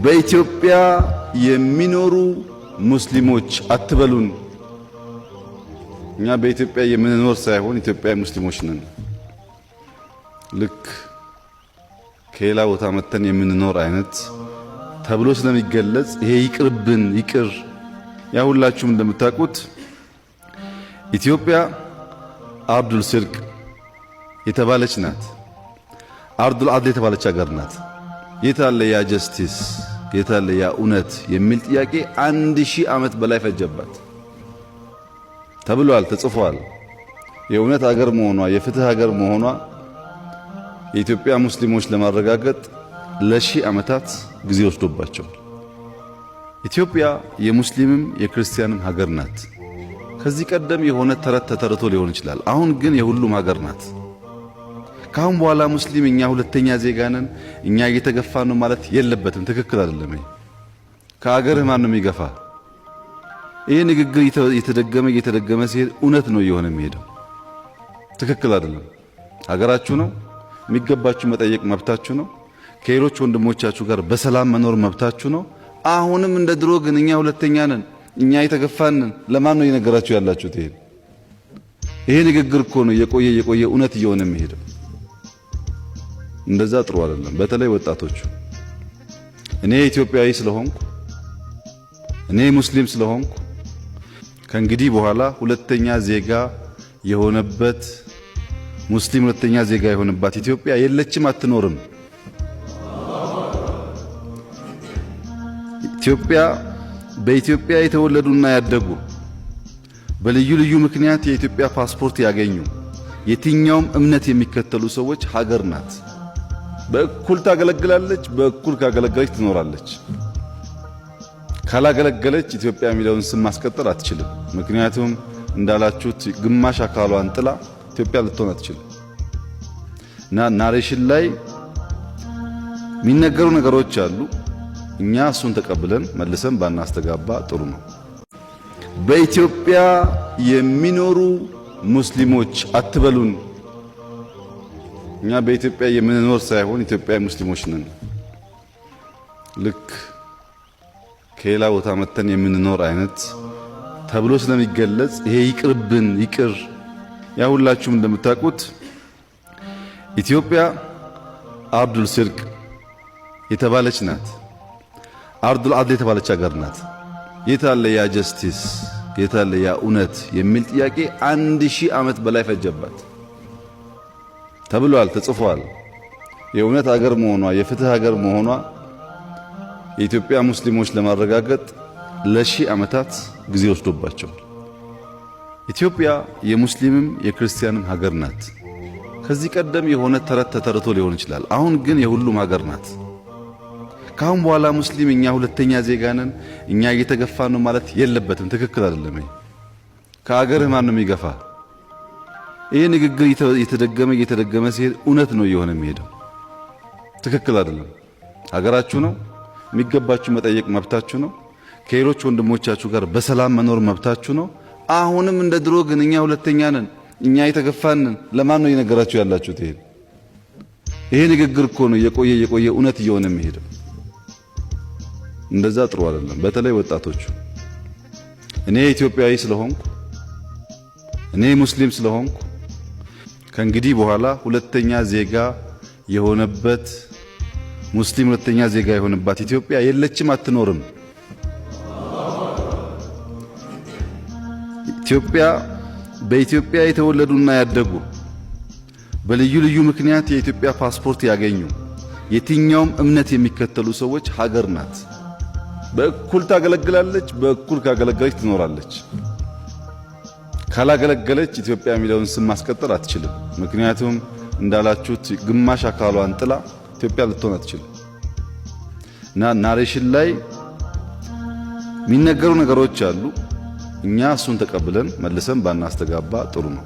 በኢትዮጵያ የሚኖሩ ሙስሊሞች አትበሉን። እኛ በኢትዮጵያ የምንኖር ሳይሆን ኢትዮጵያዊ ሙስሊሞች ነን። ልክ ከሌላ ቦታ መተን የምንኖር አይነት ተብሎ ስለሚገለጽ ይሄ ይቅርብን ይቅር። ያ ሁላችሁም እንደምታውቁት ኢትዮጵያ አርዱል ሲርቅ የተባለች ናት። አርዱል አድል የተባለች ሀገር ናት። የታለ ያ ጀስቲስ የታለ ያ እውነት የሚል ጥያቄ 1000 ዓመት በላይ ፈጀባት ተብሏል፣ ተጽፏል። የእውነት ሀገር መሆኗ የፍትህ ሀገር መሆኗ የኢትዮጵያ ሙስሊሞች ለማረጋገጥ ለሺህ ዓመታት ጊዜ ወስዶባቸዋል። ኢትዮጵያ የሙስሊምም የክርስቲያንም ሀገር ናት። ከዚህ ቀደም የሆነ ተረት ተተርቶ ሊሆን ይችላል። አሁን ግን የሁሉም ሀገር ናት። ካሁን በኋላ ሙስሊም እኛ ሁለተኛ ዜጋ ነን፣ እኛ እየተገፋ ነው ማለት የለበትም። ትክክል አይደለም። ከአገርህ ማን ነው የሚገፋ? ይሄ ንግግር እየተደገመ ሲሄድ እውነት ነው እየሆነ የሚሄደው። ትክክል አይደለም። ሀገራችሁ ነው፣ የሚገባችሁ መጠየቅ መብታችሁ ነው። ከሌሎች ወንድሞቻችሁ ጋር በሰላም መኖር መብታችሁ ነው። አሁንም እንደ ድሮ ግን እኛ ሁለተኛ ነን፣ እኛ የተገፋን ነን ለማን ነው እየነገራችሁ ያላችሁት? ይሄ ንግግር እኮ ነው የቆየ እውነት እየሆነ የሚሄደው። እንደዛ ጥሩ አይደለም። በተለይ ወጣቶቹ እኔ ኢትዮጵያዊ ስለሆንኩ እኔ ሙስሊም ስለሆንኩ ከእንግዲህ በኋላ ሁለተኛ ዜጋ የሆነበት ሙስሊም ሁለተኛ ዜጋ የሆነባት ኢትዮጵያ የለችም፣ አትኖርም። በኢትዮጵያ የተወለዱና ያደጉ በልዩ ልዩ ምክንያት የኢትዮጵያ ፓስፖርት ያገኙ የትኛውም እምነት የሚከተሉ ሰዎች ሀገር ናት። በእኩል ታገለግላለች። በእኩል ካገለገለች ትኖራለች። ካላገለገለች ኢትዮጵያ የሚለውን ስም ማስቀጠል አትችልም። ምክንያቱም እንዳላችሁት ግማሽ አካሏን ጥላ ኢትዮጵያ ልትሆን አትችልም። እና ናሬሽን ላይ የሚነገሩ ነገሮች አሉ። እኛ እሱን ተቀብለን መልሰን ባናስተጋባ ጥሩ ነው። በኢትዮጵያ የሚኖሩ ሙስሊሞች አትበሉን። እኛ በኢትዮጵያ የምንኖር ሳይሆን ኢትዮጵያዊ ሙስሊሞች ነን። ልክ ከሌላ ቦታ መተን የምንኖር አይነት ተብሎ ስለሚገለጽ ይሄ ይቅርብን ይቅር። ያ ሁላችሁም እንደምታውቁት ኢትዮጵያ አርዱል ሲርቅ የተባለች ናት። አርዱል አድል የተባለች ሀገር ናት። የታለ ያ ጀስቲስ የታለ ያ እውነት የሚል ጥያቄ 1000 ዓመት በላይ ፈጀባት ተብሏል፣ ተጽፏል። የእውነት ሀገር መሆኗ የፍትህ ሀገር መሆኗ የኢትዮጵያ ሙስሊሞች ለማረጋገጥ ለሺህ ዓመታት ጊዜ ወስዶባቸዋል። ኢትዮጵያ የሙስሊምም የክርስቲያንም ሀገር ናት። ከዚህ ቀደም የሆነ ተረት ተተርቶ ሊሆን ይችላል። አሁን ግን የሁሉም ሀገር ናት። ካሁን በኋላ ሙስሊም እኛ ሁለተኛ ዜጋ ነን፣ እኛ እየተገፋ ነው ማለት የለበትም። ትክክል አይደለም። ከአገርህ ማን ነው የሚገፋ? ይሄ ንግግር እየተደገመ ሲሄድ እውነት ነው እየሆነ የሚሄደው። ትክክል አይደለም። ሀገራችሁ ነው፣ የሚገባችሁ መጠየቅ መብታችሁ ነው። ከሌሎች ወንድሞቻችሁ ጋር በሰላም መኖር መብታችሁ ነው። አሁንም እንደ ድሮ ግን እኛ ሁለተኛ ነን፣ እኛ የተገፋን ነን ለማን ነው እየነገራችሁ ያላችሁት? ይሄ ንግግር እኮ ነው የቆየ እውነት እየሆነ የሚሄደው። እንደዛ ጥሩ አይደለም። በተለይ ወጣቶቹ እኔ ኢትዮጵያዊ ስለሆንኩ እኔ ሙስሊም ስለሆንኩ ከእንግዲህ በኋላ ሁለተኛ ዜጋ የሆነበት ሙስሊም ሁለተኛ ዜጋ የሆነባት ኢትዮጵያ የለችም፣ አትኖርም። በኢትዮጵያ የተወለዱና ያደጉ በልዩ ልዩ ምክንያት የኢትዮጵያ ፓስፖርት ያገኙ የትኛውም እምነት የሚከተሉ ሰዎች ሀገር ናት። በእኩል ታገለግላለች። በእኩል ካገለገለች ትኖራለች። ካላገለገለች ኢትዮጵያ የሚለውን ስም ማስቀጠል አትችልም። ምክንያቱም እንዳላችሁት ግማሽ አካሏን ጥላ ኢትዮጵያ ልትሆን አትችልም። እና ናሬሽን ላይ የሚነገሩ ነገሮች አሉ። እኛ እሱን ተቀብለን መልሰን ባናስተጋባ ጥሩ ነው።